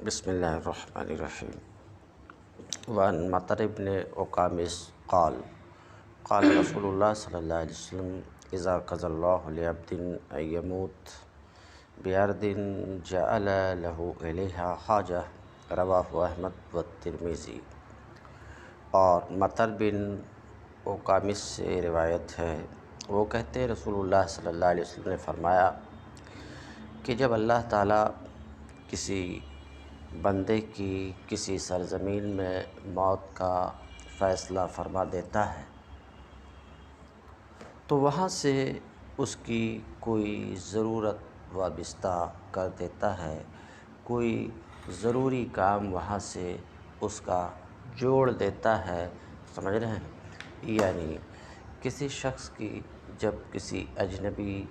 بسم اللہ الرحمن الرحیم۔ وعن مطر بن عقامس قال قال رسول اللہ صلی اللہ علیہ وسلم اذا قضى اللہ لعبد ان يموت بأرض جعل له الیہا حاجہ، رواہ احمد والترمذی۔ اور مطر بن عقامس سے روایت ہے، وہ کہتے ہیں رسول اللہ صلی اللہ علیہ وسلم نے فرمایا کہ جب اللہ تعالیٰ کسی بندے کی کسی سرزمین میں موت کا فیصلہ فرما دیتا ہے تو وہاں سے اس کی کوئی ضرورت وابستہ کر دیتا ہے، کوئی ضروری کام وہاں سے اس کا جوڑ دیتا ہے، سمجھ رہے ہیں؟ یعنی کسی شخص کی جب کسی اجنبی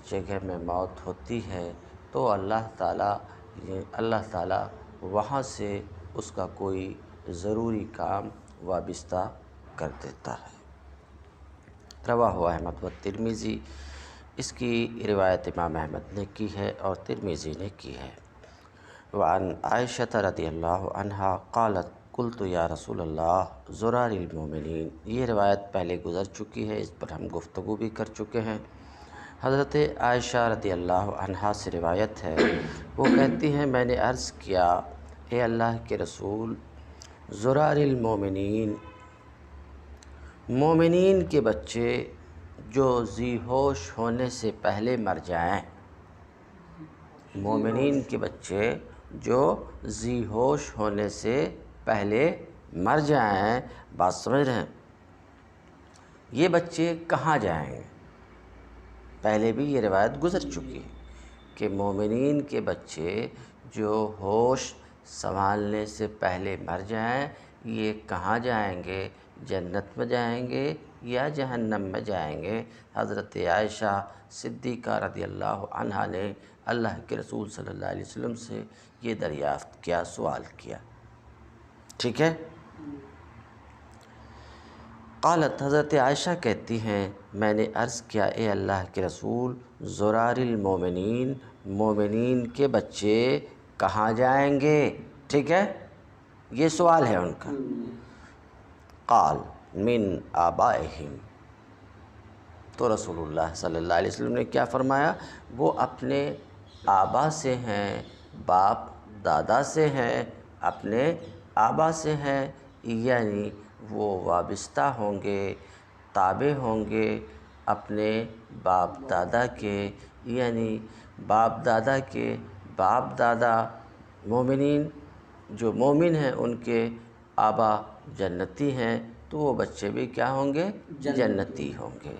جگہ میں موت ہوتی ہے تو اللہ تعالیٰ وہاں سے اس کا کوئی ضروری کام وابستہ کر دیتا ہے۔ رواہ احمد والترمذی، اس کی روایت امام احمد نے کی ہے اور ترمذی نے کی ہے۔ وعن عائشہ رضی اللہ عنہا قالت قلت یا رسول اللہ زرار المومنین، یہ روایت پہلے گزر چکی ہے، اس پر ہم گفتگو بھی کر چکے ہیں۔ حضرت عائشہ رضی اللہ عنہا سے روایت ہے، وہ کہتی ہیں میں نے عرض کیا اے اللہ کے رسول، زرار المومنین، مومنین کے بچے جو ذی ہوش ہونے سے پہلے مر جائیں، مومنین کے بچے جو ذی ہوش ہونے سے پہلے مر جائیں، بات سمجھ رہے ہیں؟ یہ بچے کہاں جائیں گے؟ پہلے بھی یہ روایت گزر چکی ہے کہ مومنین کے بچے جو ہوش سنبھالنے سے پہلے مر جائیں، یہ کہاں جائیں گے؟ جنت میں جائیں گے یا جہنم میں جائیں گے؟ حضرت عائشہ صدیقہ رضی اللہ عنہا نے اللہ کے رسول صلی اللہ علیہ وسلم سے یہ دریافت کیا، سوال کیا، ٹھیک ہے؟ قالت، حضرت عائشہ کہتی ہیں میں نے عرض کیا اے اللہ کے رسول، زرار المومنین، مومنین کے بچے کہاں جائیں گے؟ ٹھیک ہے، یہ سوال ہے ان کا۔ قال من آبائہم، تو رسول اللہ صلی اللہ علیہ وسلم نے کیا فرمایا؟ وہ اپنے آبا سے ہیں، باپ دادا سے ہیں، اپنے آبا سے ہیں، یعنی وہ وابستہ ہوں گے، تابع ہوں گے اپنے باپ دادا کے، یعنی باپ دادا کے باپ دادا مومنین، جو مومن ہیں ان کے آبا جنتی ہیں تو وہ بچے بھی کیا ہوں گے؟ جنتی ہوں گے۔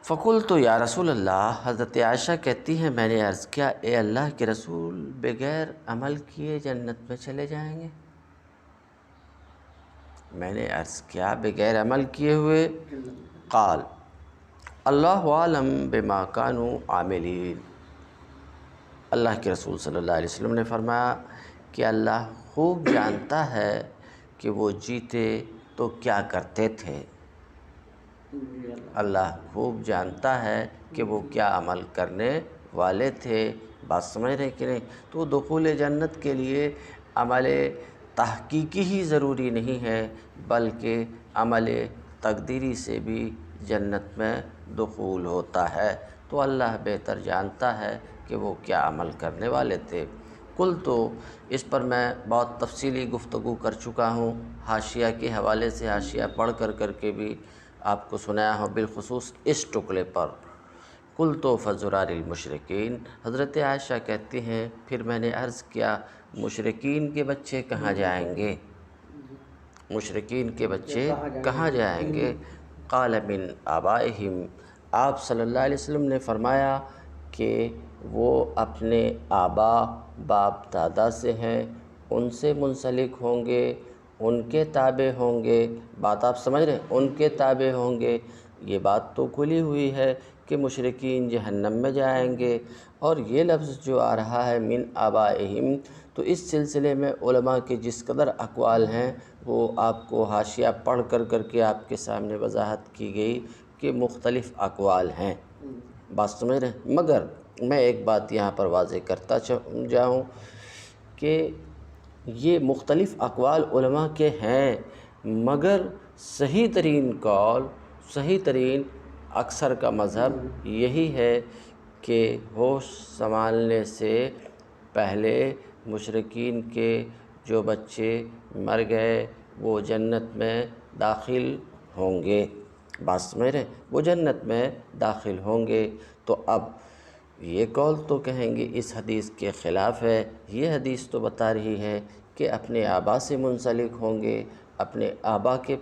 فقلت یا رسول اللہ، حضرت عائشہ کہتی ہیں میں نے عرض کیا اے اللہ کے رسول، بغیر عمل کیے جنت میں چلے جائیں گے؟ میں نے عرض کیا بغیر عمل کیے ہوئے؟ قال اللہ عالم بما کانوا عاملین، اللہ کے رسول صلی اللہ علیہ وسلم نے فرمایا کہ اللہ خوب جانتا ہے کہ وہ جیتے تو کیا کرتے تھے، اللہ خوب جانتا ہے کہ وہ کیا عمل کرنے والے تھے، بات سمجھ رہے کہ نہیں؟ تو دخول جنت کے لیے عمل تحقیقی ہی ضروری نہیں ہے، بلکہ عمل تقدیری سے بھی جنت میں دخول ہوتا ہے، تو اللہ بہتر جانتا ہے کہ وہ کیا عمل کرنے والے تھے۔ کل تو اس پر میں بہت تفصیلی گفتگو کر چکا ہوں، حاشیہ کے حوالے سے حاشیہ پڑھ کر کے بھی آپ کو سنایا ہوں، بالخصوص اس ٹکڑے پر۔ کل تو فزرار المشرکین، حضرت عائشہ کہتی ہیں پھر میں نے عرض کیا مشرکین کے بچے کہاں جائیں گے؟ مشرکین کے بچے کہاں جائیں گے؟ قال من آبائہم، آپ صلی اللہ علیہ وسلم نے فرمایا کہ وہ اپنے آبا باپ دادا سے ہیں، ان سے منسلک ہوں گے، ان کے تابع ہوں گے، بات آپ سمجھ رہے ہیں؟ ان کے تابع ہوں گے، یہ بات تو کھلی ہوئی ہے کہ مشرکین جہنم میں جائیں گے، اور یہ لفظ جو آ رہا ہے من آبائہم، تو اس سلسلے میں علماء کے جس قدر اقوال ہیں وہ آپ کو حاشیہ پڑھ کر کے آپ کے سامنے وضاحت کی گئی کہ مختلف اقوال ہیں، بات سمجھ رہے ہیں؟ مگر میں ایک بات یہاں پر واضح کرتا جاؤں کہ یہ مختلف اقوال علماء کے ہیں، مگر صحیح ترین قول، صحیح ترین اکثر کا مذہب یہی ہے کہ ہوش سنبھالنے سے پہلے مشرکین کے جو بچے مر گئے وہ جنت میں داخل ہوں گے۔ بات سمجھ رہے ہیں؟ وہ جنت میں داخل ہوں گے۔ تو اب یہ قول تو کہیں گے اس حدیث کے خلاف ہے، یہ حدیث تو بتا رہی ہے کہ اپنے آبا سے منسلک ہوں گے، اپنے آبا کے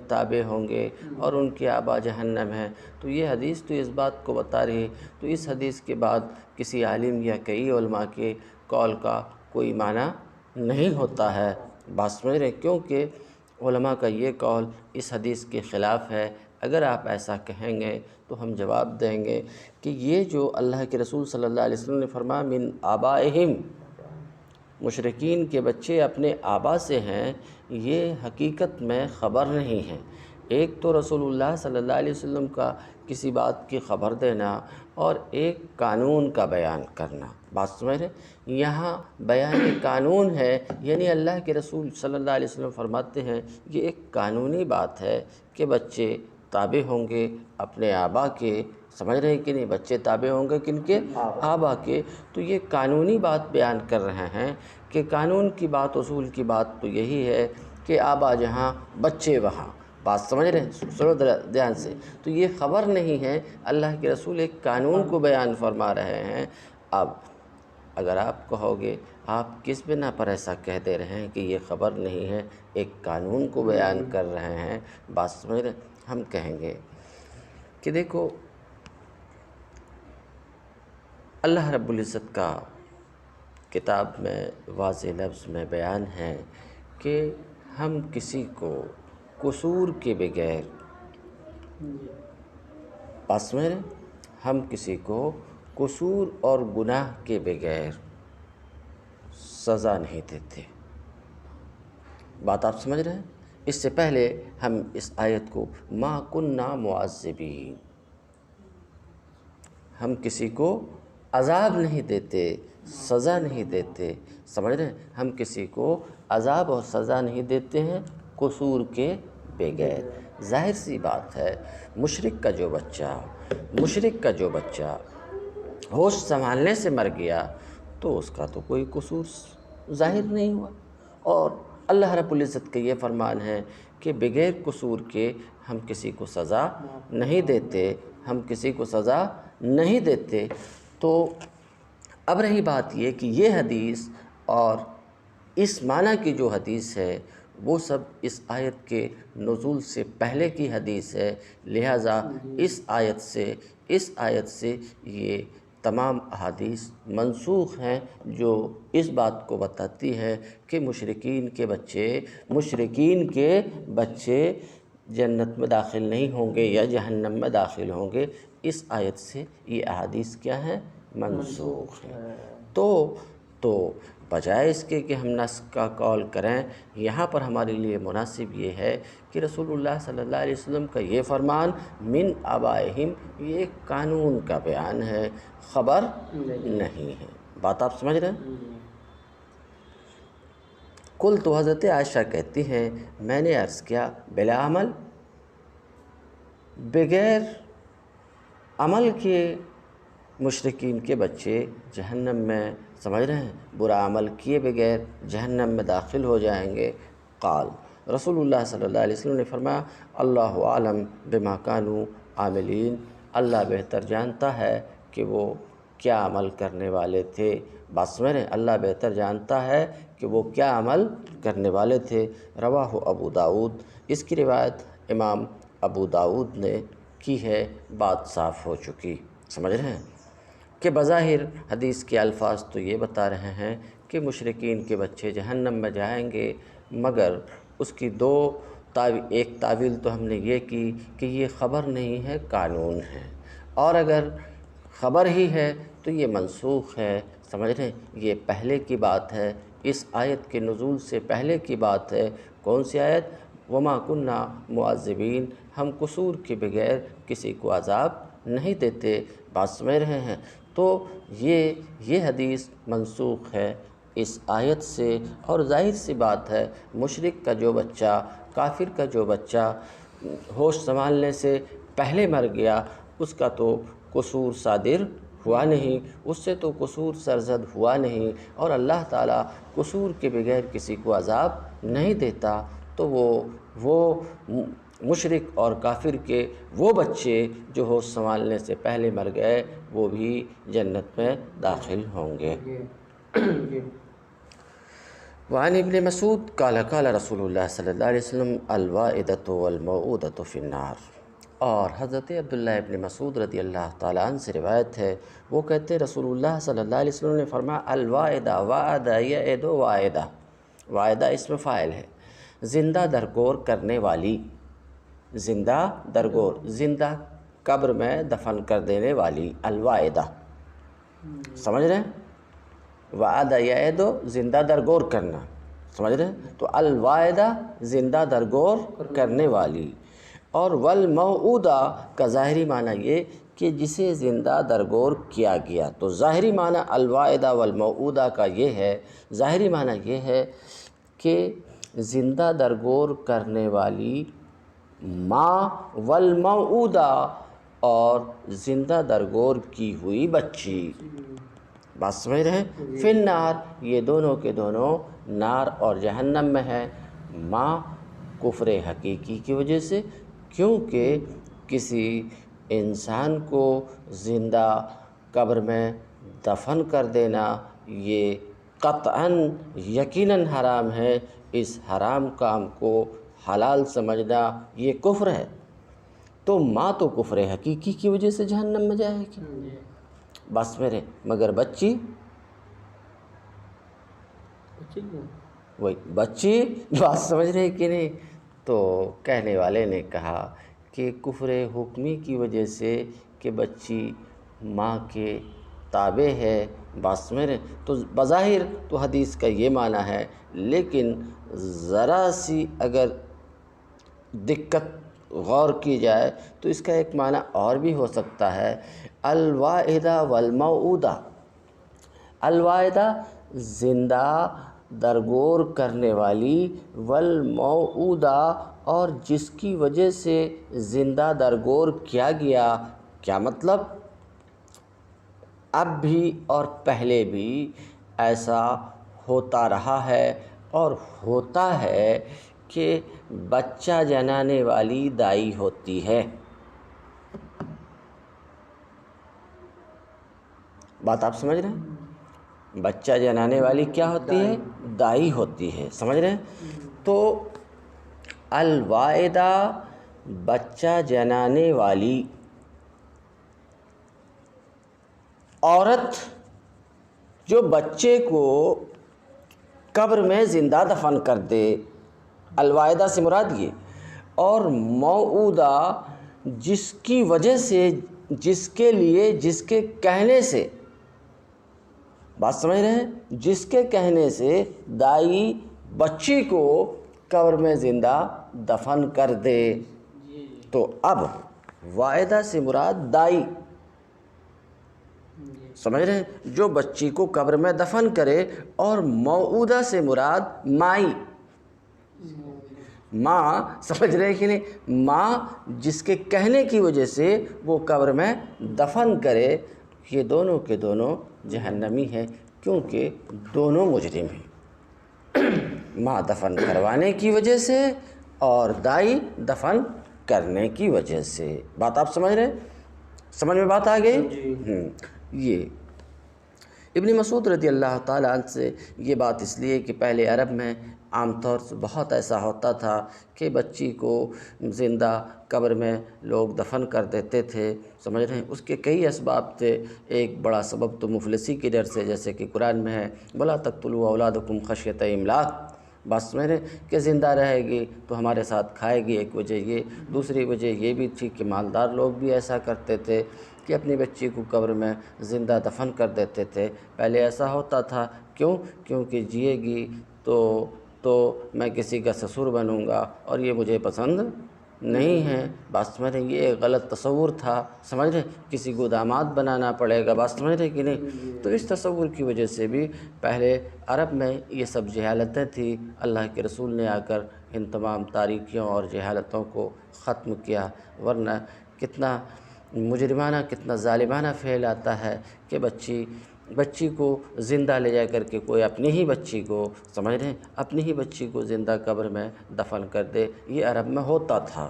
تابع ہوں گے اور ان کے آبا جہنم ہیں۔ تو یہ حدیث تو اس بات کو بتا رہی ہے، تو اس حدیث کے بعد کسی عالم یا کئی علماء کے قول کا کوئی معنی نہیں ہوتا ہے۔ بات سمجھ رہے ہیں؟ کیونکہ علماء کا یہ قول اس حدیث کے خلاف ہے۔ اگر آپ ایسا کہیں گے تو ہم جواب دیں گے کہ یہ جو اللہ کے رسول صلی اللہ علیہ وسلم نے فرمایا من آبائہم، مشرکین کے بچے اپنے آبا سے ہیں، یہ حقیقت میں خبر نہیں ہے۔ ایک تو رسول اللہ صلی اللہ علیہ وسلم کا کسی بات کی خبر دینا اور ایک قانون کا بیان کرنا۔ بات سمجھ رہے؟ یہاں بیان قانون ہے، یعنی اللہ کے رسول صلی اللہ علیہ وسلم فرماتے ہیں یہ ایک قانونی بات ہے کہ بچے تابع ہوں گے اپنے آبا کے۔ سمجھ رہے ہیں کہ نہیں؟ بچے تابع ہوں گے کن کے؟ آبا کے۔ تو یہ قانونی بات بیان کر رہے ہیں کہ قانون کی بات، اصول کی بات تو یہی ہے کہ آبا جہاں بچے وہاں۔ بات سمجھ رہے ہیں؟ سنو دھیان سے۔ تو یہ خبر نہیں ہے، اللہ کے رسول ایک قانون کو بیان فرما رہے ہیں۔ اب اگر آپ کہو گے آپ کس بنا پر ایسا کہہ دے رہے ہیں کہ یہ خبر نہیں ہے، ایک قانون کو بیان کر رہے ہیں، بات سمجھ رہے ہیں؟ ہم کہیں گے کہ دیکھو اللہ رب العزت کا کتاب میں واضح لفظ میں بیان ہے کہ ہم کسی کو قصور کے بغیر، بات سمجھ رہے ہیں؟ ہم کسی کو قصور اور گناہ کے بغیر سزا نہیں دیتے۔ بات آپ سمجھ رہے ہیں؟ اس سے پہلے ہم اس آیت کو ما کننا معذبین، ہم کسی کو عذاب نہیں دیتے، سزا نہیں دیتے۔ سمجھ رہے ہیں؟ ہم کسی کو عذاب اور سزا نہیں دیتے ہیں قصور کے بغیر۔ ظاہر سی بات ہے مشرک کا جو بچہ ہوش سنبھالنے سے مر گیا تو اس کا تو کوئی قصور ظاہر نہیں ہوا، اور اللہ رب العزت کا یہ فرمان ہے کہ بغیر قصور کے ہم کسی کو سزا نہیں دیتے، ہم کسی کو سزا نہیں دیتے۔ تو اب رہی بات یہ کہ یہ حدیث اور اس معنی کی جو حدیث ہے وہ سب اس آیت کے نزول سے پہلے کی حدیث ہے، لہٰذا اس آیت سے یہ تمام احادیث منسوخ ہیں جو اس بات کو بتاتی ہے کہ مشرکین کے بچے جنت میں داخل نہیں ہوں گے یا جہنم میں داخل ہوں گے۔ اس آیت سے یہ احادیث کیا ہے؟ منسوخ ہے۔ تو بجائے اس کے کہ ہم نسخ کا قول کریں، یہاں پر ہمارے لیے مناسب یہ ہے کہ رسول اللہ صلی اللہ علیہ وسلم کا یہ فرمان من آبائہم یہ ایک قانون کا بیان ہے، خبر نہیں ہے۔ بات آپ سمجھ رہے ہیں؟ کل تو حضرت عائشہ کہتی ہیں میں نے عرض کیا بلا عمل، بغیر عمل کے مشرکین کے بچے جہنم میں، سمجھ رہے ہیں، برا عمل کیے بغیر جہنم میں داخل ہو جائیں گے۔ قال، رسول اللہ صلی اللہ علیہ وسلم نے فرمایا اللہ عالم بما کانوا عاملین، اللہ بہتر جانتا ہے کہ وہ کیا عمل کرنے والے تھے۔ بات سمجھ رہے ہیں؟ اللہ بہتر جانتا ہے کہ وہ کیا عمل کرنے والے تھے۔ رواہ ابو داؤد، اس کی روایت امام ابو داؤد نے کی ہے، بات صاف ہو چکی۔ سمجھ رہے ہیں کہ بظاہر حدیث کے الفاظ تو یہ بتا رہے ہیں کہ مشرکین کے بچے جہنم میں جائیں گے، مگر اس کی ایک تعویل تو ہم نے یہ کی کہ یہ خبر نہیں ہے، قانون ہے، اور اگر خبر ہی ہے تو یہ منسوخ ہے۔ سمجھ رہے ہیں؟ یہ پہلے کی بات ہے، اس آیت کے نزول سے پہلے کی بات ہے۔ کون سی آیت؟ وما کننا معذبین، ہم قصور کے بغیر کسی کو عذاب نہیں دیتے۔ بات سمجھ رہے ہیں؟ تو یہ حدیث منسوخ ہے اس آیت سے، اور ظاہر سی بات ہے مشرک کا جو بچہ، کافر کا جو بچہ ہوش سنبھالنے سے پہلے مر گیا، اس کا تو قصور صادر ہوا نہیں، اس سے تو قصور سرزد ہوا نہیں، اور اللہ تعالیٰ قصور کے بغیر کسی کو عذاب نہیں دیتا، تو وہ مشرک اور کافر کے وہ بچے جو ہوش سنبھالنے سے پہلے مر گئے وہ بھی جنت میں داخل ہوں گے۔ وعن ابن مسعود قال قال رسول اللہ صلی اللہ علیہ وسلم الوائدۃ والموعودۃ فی النار، اور حضرت عبداللہ ابن مسعود رضی اللہ تعالیٰ عنہ سے روایت ہے، وہ کہتے رسول اللہ صلی اللہ علیہ وسلم نے فرمایا الوائدہ وعد یعد وائدہ، وائدہ اسم فاعل ہے، زندہ درگور کرنے والی، زندہ درگور، زندہ قبر میں دفن کر دینے والی، الوائدہ، سمجھ رہے ہیں؟ وعدہ یعد زندہ درگور کرنا، سمجھ رہے ہیں؟ تو الوائدہ زندہ درگور کرنے والی، اور والموعودہ کا ظاہری معنی یہ کہ جسے زندہ درگور کیا گیا، تو ظاہری معنی الوائدہ والموعودہ کا یہ ہے، ظاہری معنی یہ ہے کہ زندہ درگور کرنے والی ماں، والموعودہ اور زندہ درگور کی ہوئی بچی، بات سمجھ رہے ہیں؟ فی النار، یہ دونوں کے دونوں نار اور جہنم میں ہے، ماں کفر حقیقی کی وجہ سے، کیونکہ کسی انسان کو زندہ قبر میں دفن کر دینا یہ قطعاً یقیناً حرام ہے، اس حرام کام کو حلال سمجھنا یہ کفر ہے، تو ماں تو کفر حقیقی کی وجہ سے جہنم میں جائے گی، بس میرے، مگر بچی، وہی بچی، بات سمجھ رہے کہ نہیں؟ تو کہنے والے نے کہا کہ کفر حکمی کی وجہ سے کہ بچی ماں کے تابع ہے، بات سمجھ رہے؟ تو بظاہر تو حدیث کا یہ معنی ہے، لیکن ذرا سی اگر دقت غور کی جائے تو اس کا ایک معنی اور بھی ہو سکتا ہے، الوائدہ والموعودہ، الوائدہ زندہ درگور کرنے والی، والموعودہ اور جس کی وجہ سے زندہ درگور کیا گیا، کیا مطلب؟ اب بھی اور پہلے بھی ایسا ہوتا رہا ہے اور ہوتا ہے کہ بچہ جنانے والی دائی ہوتی ہے، بات آپ سمجھ رہے ہیں؟ بچہ جنانے والی کیا ہوتی ہے؟ دائی ہوتی ہے، سمجھ رہے ہیں؟ تو الوائدہ بچہ جنانے والی عورت جو بچے کو قبر میں زندہ دفن کر دے، الوائدہ سے مراد یہ، اور موعودہ جس کی وجہ سے، جس کے لیے، جس کے کہنے سے، بات سمجھ رہے ہیں؟ جس کے کہنے سے دائی بچی کو قبر میں زندہ دفن کر دے، تو اب وائدہ سے مراد دائی، سمجھ رہے ہیں؟ جو بچی کو قبر میں دفن کرے، اور موعودہ سے مراد مائی، ماں، سمجھ رہے ہیں کہ نہیں؟ ماں جس کے کہنے کی وجہ سے وہ قبر میں دفن کرے، یہ دونوں کے دونوں جہنمی ہیں، کیونکہ دونوں مجرم ہیں، ماں دفن کروانے کی وجہ سے اور دائی دفن کرنے کی وجہ سے، بات آپ سمجھ رہے ہیں؟ سمجھ میں بات آ گئی؟ یہ ابن مسعود رضی اللہ تعالیٰ عنہ سے یہ بات اس لیے کہ پہلے عرب میں عام طور سے بہت ایسا ہوتا تھا کہ بچی کو زندہ قبر میں لوگ دفن کر دیتے تھے، سمجھ رہے ہیں؟ اس کے کئی اسباب تھے، ایک بڑا سبب تو مفلسی کی ڈر سے، جیسے کہ قرآن میں ہے وَلَا تَقْتُلُوا أَوْلَادَكُمْ خَشْيَةَ إِمْلَاقٍ، بات سمجھ رہے ہیں کہ زندہ رہے گی تو ہمارے ساتھ کھائے گی، ایک وجہ یہ، دوسری وجہ یہ بھی تھی کہ مالدار لوگ بھی ایسا کرتے تھے کہ اپنی بچی کو قبر میں زندہ دفن کر دیتے تھے، پہلے ایسا ہوتا تھا، کیونکہ جیے گی تو میں کسی کا سسر بنوں گا اور یہ مجھے پسند نہیں ہیں، بات سمجھ رہے ہیں، یہ ایک غلط تصور تھا، سمجھ رہے ہیں، کسی کو داماد بنانا پڑے گا، بات سمجھ رہے ہیں کہ نہیں؟ تو اس تصور کی وجہ سے بھی پہلے عرب میں یہ سب جہالتیں تھیں، اللہ کے رسول نے آ کر ان تمام تاریکیوں اور جہالتوں کو ختم کیا، ورنہ کتنا مجرمانہ، کتنا ظالمانہ فعل آتا ہے کہ بچی کو زندہ لے جا کر کے کوئی اپنی ہی بچی کو، سمجھ رہے ہیں، اپنی ہی بچی کو زندہ قبر میں دفن کر دے۔ یہ عرب میں ہوتا تھا،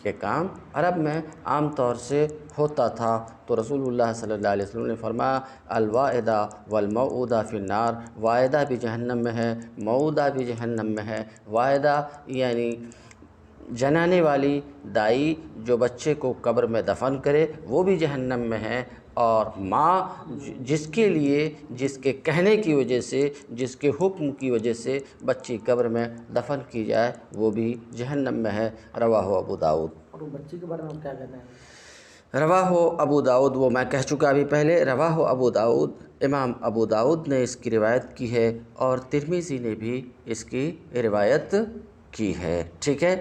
یہ کام عرب میں عام طور سے ہوتا تھا۔ تو رسول اللہ صلی اللہ علیہ وسلم نے فرمایا الوائدہ والموعودہ فی النار، وائدہ بھی جہنم میں ہے، موعودہ بھی جہنم میں ہے۔ وائدہ یعنی جنانے والی دائی جو بچے کو قبر میں دفن کرے وہ بھی جہنم میں ہے، اور ماں جس کے لیے، جس کے کہنے کی وجہ سے، جس کے حکم کی وجہ سے بچی قبر میں دفن کی جائے وہ بھی جہنم میں ہے۔ رواہ ابو داؤد۔ اور وہ بچی کے بارے میں کیا کہتے ہیں؟ رواہ ابو داؤد، وہ میں کہہ چکا ابھی پہلے، رواہ ابو داؤد، امام ابو داؤد نے اس کی روایت کی ہے، اور ترمذی نے بھی اس کی روایت کی ہے، ٹھیک ہے۔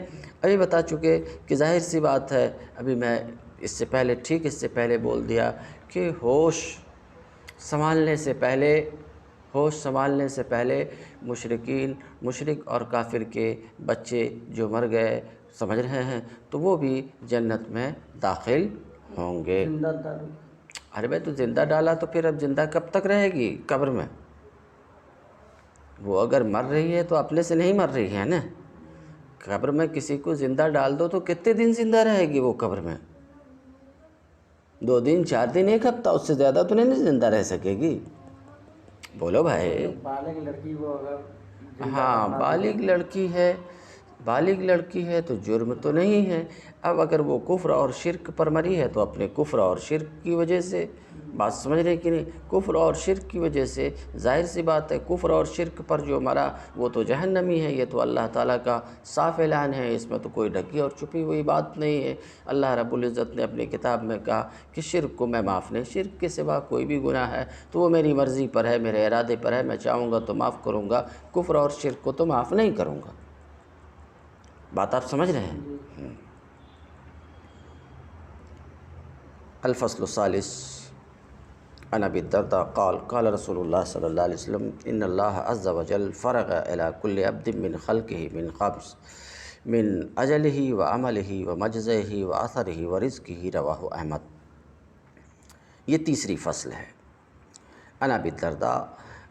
ابھی بتا چکے کہ ظاہر سی بات ہے، ابھی میں اس سے پہلے بول دیا کہ ہوش سنبھالنے سے پہلے مشرک اور کافر کے بچے جو مر گئے، سمجھ رہے ہیں، تو وہ بھی جنت میں داخل ہوں گے۔ زندہ دار ارے بھائی تو زندہ ڈالا تو پھر اب زندہ کب تک رہے گی قبر میں؟ وہ اگر مر رہی ہے تو اپنے سے نہیں مر رہی ہے نا۔ قبر میں کسی کو زندہ ڈال دو تو کتنے دن زندہ رہے گی وہ قبر میں؟ 2 دن، 4 دن، 1 ہفتہ، اس سے زیادہ تو نہیں زندہ رہ سکے گی۔ بولو بھائی۔ بالغ لڑکی کو اگر ہاں، بالغ لڑکی ہے تو جرم تو نہیں ہے۔ اب اگر وہ کفر اور شرک پر مری ہے تو اپنے کفر اور شرک کی وجہ سے، بات سمجھ رہے کہ نہیں، کفر اور شرک کی وجہ سے، ظاہر سی بات ہے کفر اور شرک پر جو مرا وہ تو جہنمی ہے۔ یہ تو اللہ تعالیٰ کا صاف اعلان ہے، اس میں تو کوئی ڈھکی اور چھپی ہوئی بات نہیں ہے۔ اللہ رب العزت نے اپنی کتاب میں کہا کہ شرک کو میں معاف نہیں، شرک کے سوا کوئی بھی گناہ ہے تو وہ میری مرضی پر ہے، میرے ارادے پر ہے، میں چاہوں گا تو معاف کروں گا، کفر اور شرک کو تو معاف نہیں کروں گا۔ بات آپ سمجھ رہے ہیں؟ الفصل الثالث عن ابی الدرداء قال قال رسول اللہ صلی اللہ علیہ وسلم ان اللہ عز وجل فرغ الى كل عبد من خلقه من خمس من اجلہ وعملہ ومجزہ واثرہ ورزقہ، رواہ احمد۔ یہ تیسری فصل ہے۔ عن ابی الدرداء،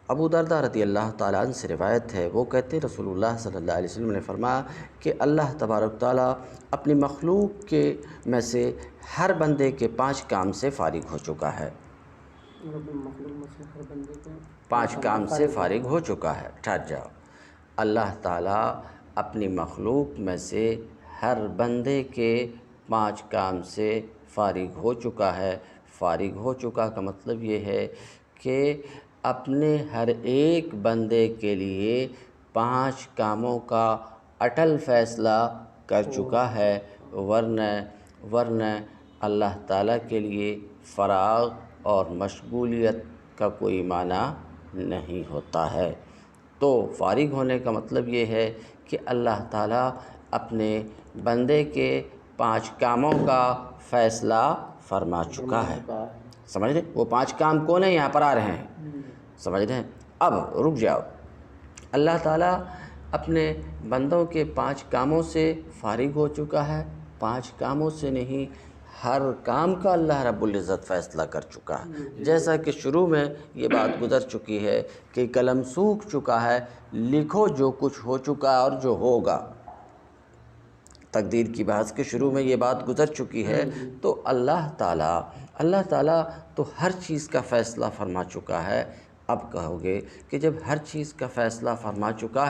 ابو درداء رضی اللہ تعالیٰ عنہ سے روایت ہے، وہ کہتے ہیں رسول اللہ صلی اللہ علیہ وسلم نے فرمایا کہ اللہ تبارک تعالیٰ اپنی مخلوق کے میں سے ہر بندے کے 5 کام سے فارغ ہو چکا ہے۔ 5 کام سے فارغ ہو چکا ہے۔ ٹھہر جاؤ۔ اللہ تعالیٰ اپنی مخلوق میں سے ہر بندے کے 5 کام سے فارغ ہو چکا ہے۔ فارغ ہو چکا کا مطلب یہ ہے کہ اپنے ہر ایک بندے کے لیے 5 کاموں کا اٹل فیصلہ کر چکا ہے، ورنہ اللہ تعالیٰ کے لیے فراغ اور مشغولیت کا کوئی معنی نہیں ہوتا ہے۔ تو فارغ ہونے کا مطلب یہ ہے کہ اللہ تعالیٰ اپنے بندے کے 5 کاموں کا فیصلہ فرما چکا ہے۔ سمجھ رہے؟ وہ 5 کام کون ہیں؟ یہاں پر آ رہے ہیں، سمجھ رہے ہیں؟ اب رک جاؤ۔ اللہ تعالیٰ اپنے بندوں کے 5 کاموں سے فارغ ہو چکا ہے، 5 کاموں سے نہیں، ہر کام کا اللہ رب العزت فیصلہ کر چکا ہے۔ جیسا کہ شروع میں یہ بات گزر چکی ہے کہ قلم سوکھ چکا ہے، لکھو جو کچھ ہو چکا ہے اور جو ہوگا۔ تقدیر کی بحث کے شروع میں یہ بات گزر چکی ہے۔ تو اللہ تعالیٰ تو ہر چیز کا فیصلہ فرما چکا ہے۔ اب کہو گے کہ جب ہر چیز کا فیصلہ فرما چکا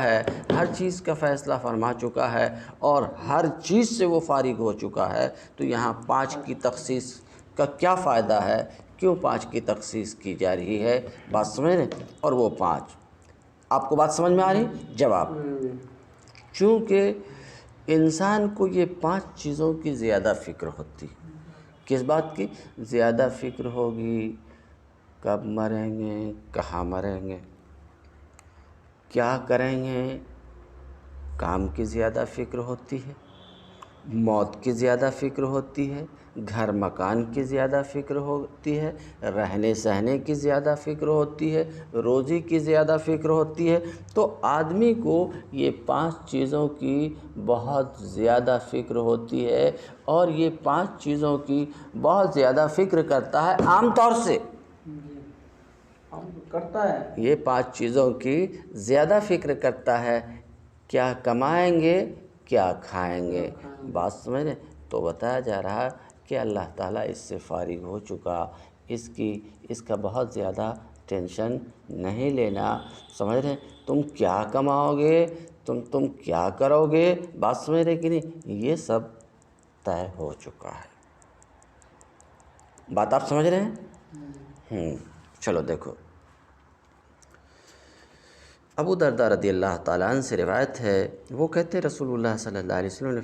ہے، اور ہر چیز سے وہ فارغ ہو چکا ہے، تو یہاں 5 کی تخصیص کا کیا فائدہ ہے؟ کیوں 5 کی تخصیص کی جا رہی ہے؟ بات سمجھ رہے ہیں؟ اور وہ 5 آپ کو بات سمجھ میں آ رہی؟ جواب، چونکہ انسان کو یہ 5 چیزوں کی زیادہ فکر ہوتی۔ کس بات کی زیادہ فکر ہوگی؟ کب مریں گے، کہاں مریں گے، کیا کریں گے، کام کی زیادہ فکر ہوتی ہے، موت کی زیادہ فکر ہوتی ہے، گھر مکان کی زیادہ فکر ہوتی ہے، رہنے سہنے کی زیادہ فکر ہوتی ہے، روزی کی زیادہ فکر ہوتی ہے، تو آدمی کو یہ 5 چیزوں کی بہت زیادہ فکر ہوتی ہے، اور یہ 5 چیزوں کی بہت زیادہ فکر کرتا ہے عام طور سے۔ جی ہم کرتا ہے۔ یہ 5 چیزوں کی زیادہ فکر کرتا ہے، کیا کمائیں گے، کیا کھائیں گے، بات سمجھ رہے؟ تو بتایا جا رہا کہ اللہ تعالیٰ اس سے فارغ ہو چکا، اس کا بہت زیادہ ٹینشن نہیں لینا، سمجھ رہے؟ تم کیا کماؤ گے، تم کیا کرو گے، بات سمجھ رہے کہ نہیں، یہ سب طے ہو چکا ہے۔ بات آپ سمجھ رہے ہیں؟ چلو دیکھو، ابو درداء رضی اللہ تعالیٰ عنہ سے روایت ہے، وہ کہتے رسول اللہ صلی اللہ علیہ وسلم نے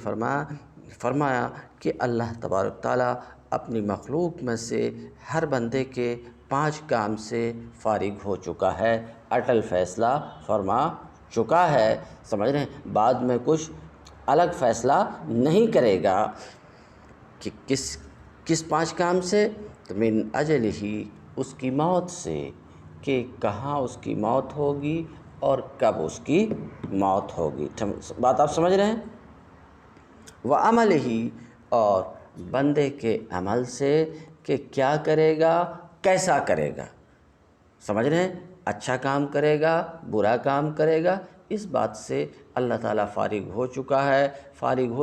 فرمایا کہ اللہ تبارک تعالیٰ اپنی مخلوق میں سے ہر بندے کے 5 کام سے فارغ ہو چکا ہے، اٹل فیصلہ فرما چکا ہے، سمجھ رہے ہیں؟ بعد میں کچھ الگ فیصلہ نہیں کرے گا کہ کس 5 کام سے، تو من اجل ہی، اس کی موت سے، کہ کہاں اس کی موت ہوگی اور کب اس کی موت ہوگی، بات آپ سمجھ رہے ہیں؟ وعمل ہی، اور بندے کے عمل سے، کہ کیا کرے گا، کیسا کرے گا، سمجھ رہے ہیں؟ اچھا کام کرے گا، برا کام کرے گا، اس بات سے اللہ تعالیٰ فارغ ہو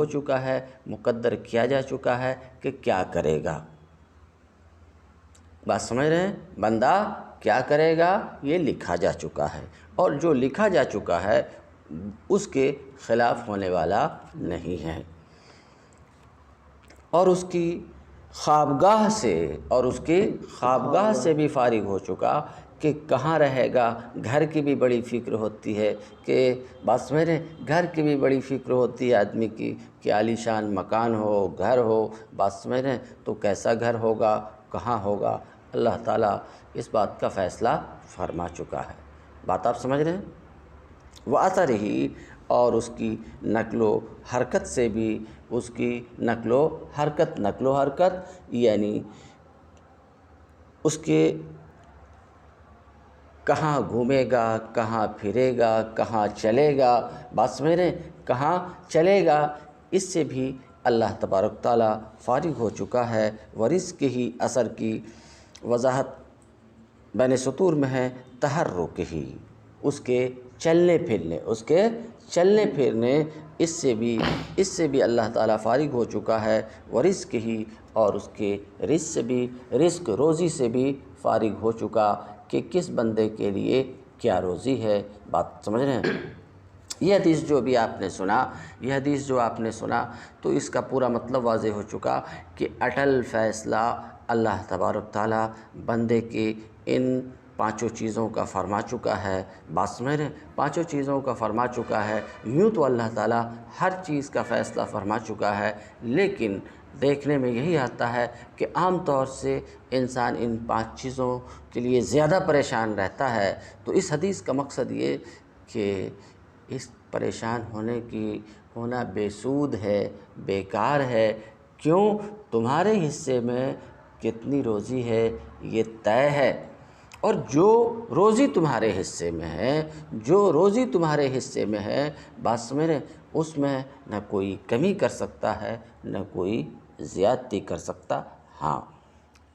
چکا ہے، مقدر کیا جا چکا ہے کہ کیا کرے گا، بات سمجھ رہے ہیں؟ بندہ کیا کرے گا یہ لکھا جا چکا ہے، اور جو لکھا جا چکا ہے اس کے خلاف ہونے والا نہیں ہے، اور اس کی خوابگاہ سے بھی فارغ ہو چکا کہ کہاں رہے گا، گھر کی بھی بڑی فکر ہوتی ہے، کہ بات سمجھ رہے ہیں؟ گھر کی بھی بڑی فکر ہوتی ہے آدمی کی، کہ عالیشان مکان ہو، گھر ہو، بات سمجھ رہے ہیں؟ تو کیسا گھر ہوگا، کہاں ہوگا، اللہ تعالیٰ اس بات کا فیصلہ فرما چکا ہے، بات آپ سمجھ رہے ہیں؟ وَأَثَرِهِ، اور اس کی نقل و حرکت سے بھی، اس کی نقل و حرکت یعنی اس کے کہاں گھومے گا، کہاں پھرے گا، کہاں چلے گا، بات سمجھ رہے ہیں؟ کہاں چلے گا، اس سے بھی اللہ تبارک تعالیٰ فارغ ہو چکا ہے۔ ورزق ہی، اثر کی وضاحت بین سطور میں ہے، تحرک ہی، اس کے چلنے پھرنے، اس سے بھی اللہ تعالیٰ فارغ ہو چکا ہے۔ ورزق ہی، اور اس کے رزق روزی سے بھی فارغ ہو چکا، کہ کس بندے کے لیے کیا روزی ہے، بات سمجھ رہے ہیں؟ یہ حدیث جو آپ نے سنا تو اس کا پورا مطلب واضح ہو چکا کہ اٹل فیصلہ اللہ تبارک تعالیٰ بندے کے ان 5 چیزوں کا فرما چکا ہے، بات سمجھ رہے ہیں؟ 5 چیزوں کا فرما چکا ہے، یوں تو اللہ تعالیٰ ہر چیز کا فیصلہ فرما چکا ہے، لیکن دیکھنے میں یہی آتا ہے کہ عام طور سے انسان ان 5 چیزوں کے لیے زیادہ پریشان رہتا ہے۔ تو اس حدیث کا مقصد یہ کہ اس پریشان ہونا بے سود ہے، بیکار ہے، کیوں؟ تمہارے حصے میں کتنی روزی ہے یہ طے ہے، اور جو روزی تمہارے حصے میں ہے، بات سمجھ رہے ہیں؟ اس میں نہ کوئی کمی کر سکتا ہے، نہ کوئی زیادتی کر سکتا، ہاں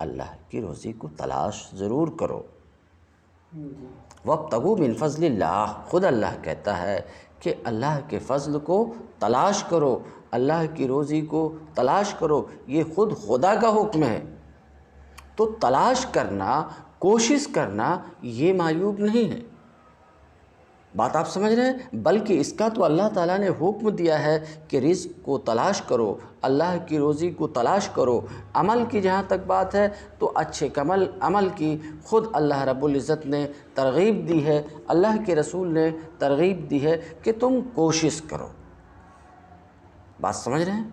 اللہ کی روزی کو تلاش ضرور کرو۔ وَابْتَغُوا مِنْ فَضْلِ اللَّهِ، خود اللہ کہتا ہے کہ اللہ کے فضل کو تلاش کرو، اللہ کی روزی کو تلاش کرو، یہ خود خدا کا حکم ہے، تو تلاش کرنا، کوشش کرنا یہ معیوب نہیں ہے، بات آپ سمجھ رہے ہیں؟ بلکہ اس کا تو اللہ تعالیٰ نے حکم دیا ہے کہ رزق کو تلاش کرو، اللہ کی روزی کو تلاش کرو۔ عمل کی جہاں تک بات ہے تو اچھے عمل کی خود اللہ رب العزت نے ترغیب دی ہے، اللہ کے رسول نے ترغیب دی ہے کہ تم کوشش کرو، بات سمجھ رہے ہیں؟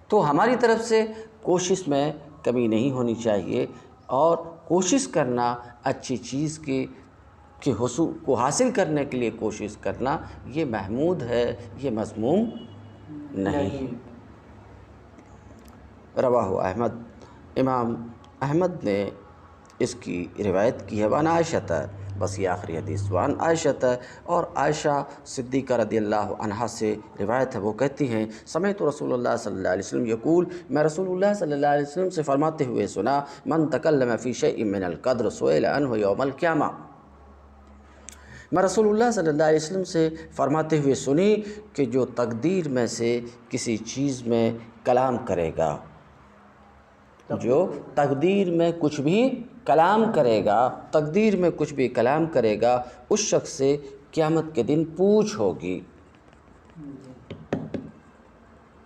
تو ہماری طرف سے کوشش میں کمی نہیں ہونی چاہیے، اور کوشش کرنا، اچھی چیز کے حصول کو حاصل کرنے کے لیے کوشش کرنا، یہ محمود ہے، یہ مذموم نہیں۔ رواہ احمد، امام احمد نے اس کی روایت کی ہے، وان عائشہ، بس یہ آخری حدیث وان عائشہ، اور عائشہ صدیقہ رضی اللہ عنہا سے روایت ہے، وہ کہتی ہیں سمعت رسول اللہ صلی اللہ علیہ وسلم یقول، میں رسول اللہ صلی اللہ علیہ وسلم سے فرماتے ہوئے سنا، من تکلم فی شیء من القدر سئل عنہ یوم القیامہ، میں رسول اللہ صلی اللہ علیہ وسلم سے فرماتے ہوئے سنی کہ جو تقدیر میں سے کسی چیز میں کلام کرے گا، جو تقدیر میں کچھ بھی کلام کرے گا، تقدیر میں کچھ بھی کلام کرے گا، اس شخص سے قیامت کے دن پوچھ ہوگی۔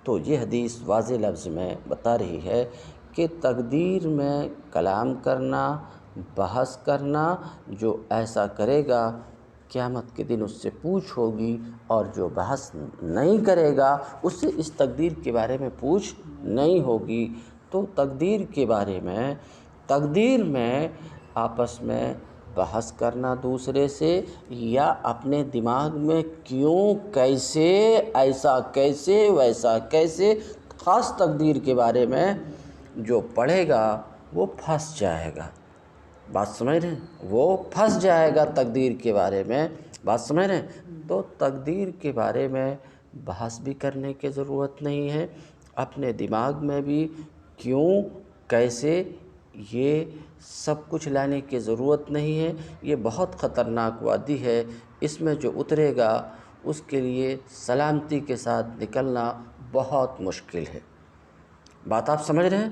تو یہ حدیث واضح لفظ میں بتا رہی ہے کہ تقدیر میں کلام کرنا، بحث کرنا، جو ایسا کرے گا قیامت کے دن اس سے پوچھ ہوگی، اور جو بحث نہیں کرے گا اس سے اس تقدیر کے بارے میں پوچھ نہیں ہوگی۔ تو تقدیر کے بارے میں، تقدیر میں آپس میں بحث کرنا دوسرے سے، یا اپنے دماغ میں کیوں، کیسے، ایسا کیسے، ویسا کیسے، خاص تقدیر کے بارے میں جو پڑھے گا وہ پھنس جائے گا۔ بات سمجھ رہے ہیں؟ وہ پھنس جائے گا تقدیر کے بارے میں، بات سمجھ رہے ہیں؟ تو تقدیر کے بارے میں بحث بھی کرنے کی ضرورت نہیں ہے، اپنے دماغ میں بھی کیوں، کیسے، یہ سب کچھ لانے کی ضرورت نہیں ہے۔ یہ بہت خطرناک وادی ہے، اس میں جو اترے گا اس کے لیے سلامتی کے ساتھ نکلنا بہت مشکل ہے۔ بات آپ سمجھ رہے ہیں؟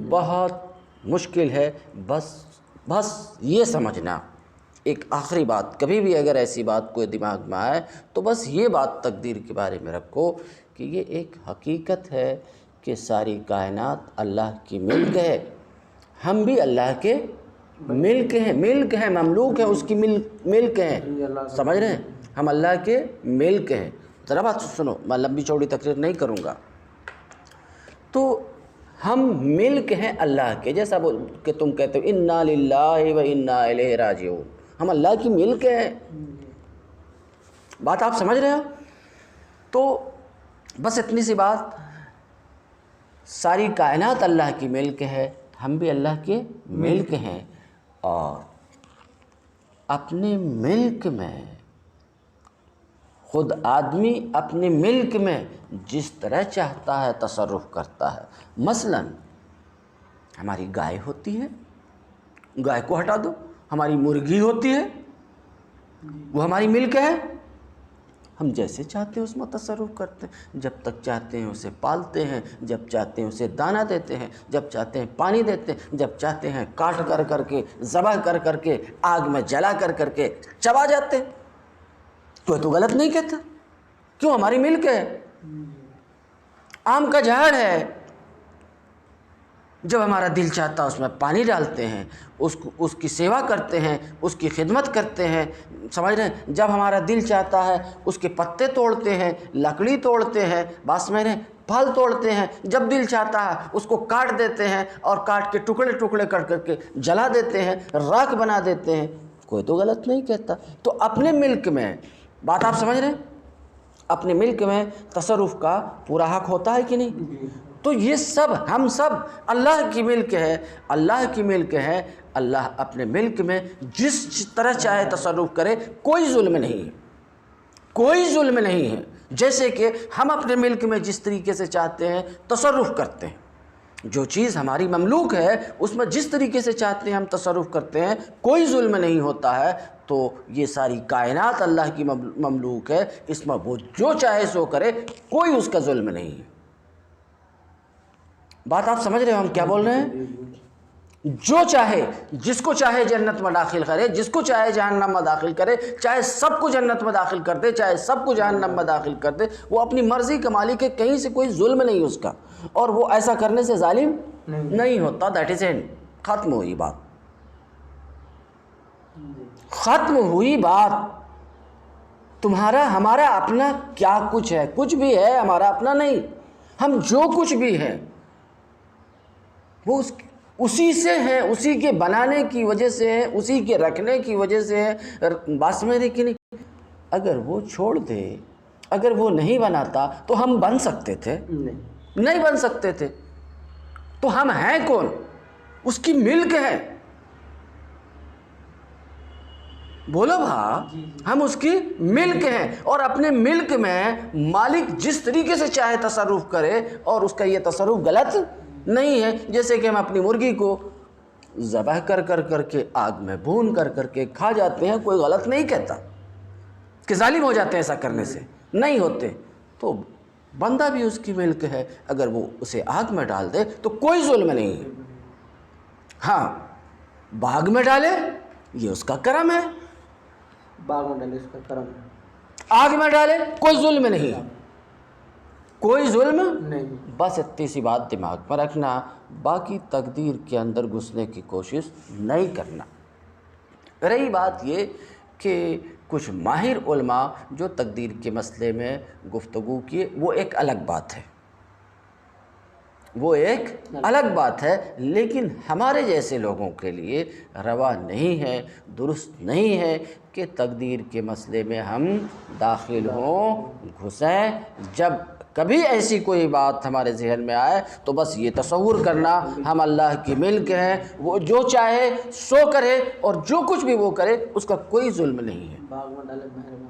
بہت مشکل ہے۔ بس یہ سمجھنا، ایک آخری بات، کبھی بھی اگر ایسی بات کوئی دماغ میں آئے تو بس یہ بات تقدیر کے بارے میں رکھو کہ یہ ایک حقیقت ہے کہ ساری کائنات اللہ کی ملک ہے، ہم بھی اللہ کے ملک ہیں، مملوک ہیں، اس کی ملک ہیں، سمجھ رہے ہیں؟ ہم اللہ کے ملک ہیں۔ ذرا بات سنو، میں لمبی چوڑی تقریر نہیں کروں گا۔ تو ہم ملک ہیں اللہ کے، جیسا کہ تم کہتے ہو انا للہ و انا الیہ راجعون، ہم اللہ کی ملک ہیں۔ بات آپ سمجھ رہے ہو؟ تو بس اتنی سی بات، ساری کائنات اللہ کی ملک ہے، ہم بھی اللہ کے ملک ہیں، اور اپنے ملک میں خود آدمی اپنے ملک میں جس طرح چاہتا ہے تصرف کرتا ہے۔ مثلا ہماری گائے ہوتی ہے، گائے کو ہٹا دو، ہماری مرغی ہوتی ہے، وہ ہماری ملک ہے، ہم جیسے چاہتے ہیں اس میں تصرف کرتے ہیں، جب تک چاہتے ہیں اسے پالتے ہیں، جب چاہتے ہیں اسے دانہ دیتے ہیں، جب چاہتے ہیں پانی دیتے ہیں، جب چاہتے ہیں کاٹ کر کے، ذبح کر کے، آگ میں جلا کر کے چبا جاتے ہیں۔ کوئی تو غلط نہیں کہتا، کیوں؟ ہماری ملک ہے۔ آم کا جھاڑ ہے، جب ہمارا دل چاہتا اس میں پانی ڈالتے ہیں، اس کی سیوا کرتے ہیں، اس کی خدمت کرتے ہیں، سمجھ رہے ہیں؟ جب ہمارا دل چاہتا ہے اس کے پتے توڑتے ہیں، لکڑی توڑتے ہیں، بات سمجھ رہے ہیں؟ پھل توڑتے ہیں، جب دل چاہتا ہے اس کو کاٹ دیتے ہیں، اور کاٹ کے ٹکڑے کر کے جلا دیتے ہیں، راکھ بنا دیتے ہیں۔ کوئی تو غلط نہیں کہتا۔ تو اپنے ملک میں، بات آپ سمجھ رہے ہیں؟ اپنے ملک میں تصرف کا پورا حق ہوتا ہے کہ نہیں؟ تو یہ سب، ہم سب اللہ کی ملک ہے، اللہ کی ملک ہے۔ اللہ اپنے ملک میں جس طرح چاہے تصرف کرے، کوئی ظلم نہیں ہے، کوئی ظلم نہیں ہے۔ جیسے کہ ہم اپنے ملک میں جس طریقے سے چاہتے ہیں تصرف کرتے ہیں، جو چیز ہماری مملوک ہے اس میں جس طریقے سے چاہتے ہیں ہم تصرف کرتے ہیں، کوئی ظلم نہیں ہوتا ہے۔ تو یہ ساری کائنات اللہ کی مملوک ہے، اس میں وہ جو چاہے سو کرے، کوئی اس کا ظلم نہیں ہے۔ بات آپ سمجھ رہے ہو ہم کیا بول رہے ہیں؟ جو چاہے، جس کو چاہے جنت میں داخل کرے، جس کو چاہے جہنم میں داخل کرے، چاہے سب کو جنت میں داخل کر دے، چاہے سب کو جہنم میں داخل کر دے، وہ اپنی مرضی کا مالک ہے، کہیں سے کوئی ظلم نہیں اس کا، اور وہ ایسا کرنے سے ظالم نہیں ہوتا۔ دیٹ از اینڈ، ختم ہوئی بات، ختم ہوئی بات۔ تمہارا ہمارا اپنا کیا کچھ ہے؟ کچھ بھی ہے ہمارا اپنا نہیں۔ ہم جو کچھ بھی ہیں وہ اسی سے ہیں، اسی کے بنانے کی وجہ سے ہیں، اسی کے رکھنے کی وجہ سے ہیں۔ بات سمجھ رہے کہ نہیں؟ اگر وہ چھوڑ دے، اگر وہ نہیں بناتا تو ہم بن سکتے تھے؟ نہیں بن سکتے تھے. تو ہم ہیں کون؟ اس کی ملک ہے. بولو بھا، ہم اس کی ملک ہیں، اور اپنے ملک میں مالک جس طریقے سے چاہے تصرف کرے، اور اس کا یہ تصرف غلط نہیں ہے. جیسے کہ ہم اپنی مرغی کو ذبح کر کے آگ میں بھون کر کے کھا جاتے ہیں، کوئی غلط نہیں کہتا کہ ظالم ہو جاتے ہیں ایسا کرنے سے، نہیں ہوتے. تو بندہ بھی اس کی ملک ہے، اگر وہ اسے آگ میں ڈال دے تو کوئی ظلم نہیں ہے. ہاں، باغ میں ڈالے یہ اس کا کرم ہے، باغ میں ڈالے اس کا کرم ہے. آگ میں ڈالے کوئی ظلم نہیں، کوئی ظلم نہیں. بس اتنی سی بات دماغ میں رکھنا، باقی تقدیر کے اندر گھسنے کی کوشش نہیں کرنا. رہی بات یہ کہ کچھ ماہر علماء جو تقدیر کے مسئلے میں گفتگو کیے، وہ ایک الگ بات ہے، وہ ایک الگ بات ہے. لیکن ہمارے جیسے لوگوں کے لیے روا نہیں ہے، درست نہیں ہے کہ تقدیر کے مسئلے میں ہم داخل ہوں، گھسیں. جب کبھی ایسی کوئی بات ہمارے ذہن میں آئے تو بس یہ تصور کرنا ہم اللہ کی ملک ہیں، وہ جو چاہے سو کرے، اور جو کچھ بھی وہ کرے اس کا کوئی ظلم نہیں ہے. باغ میں ڈالے مہربان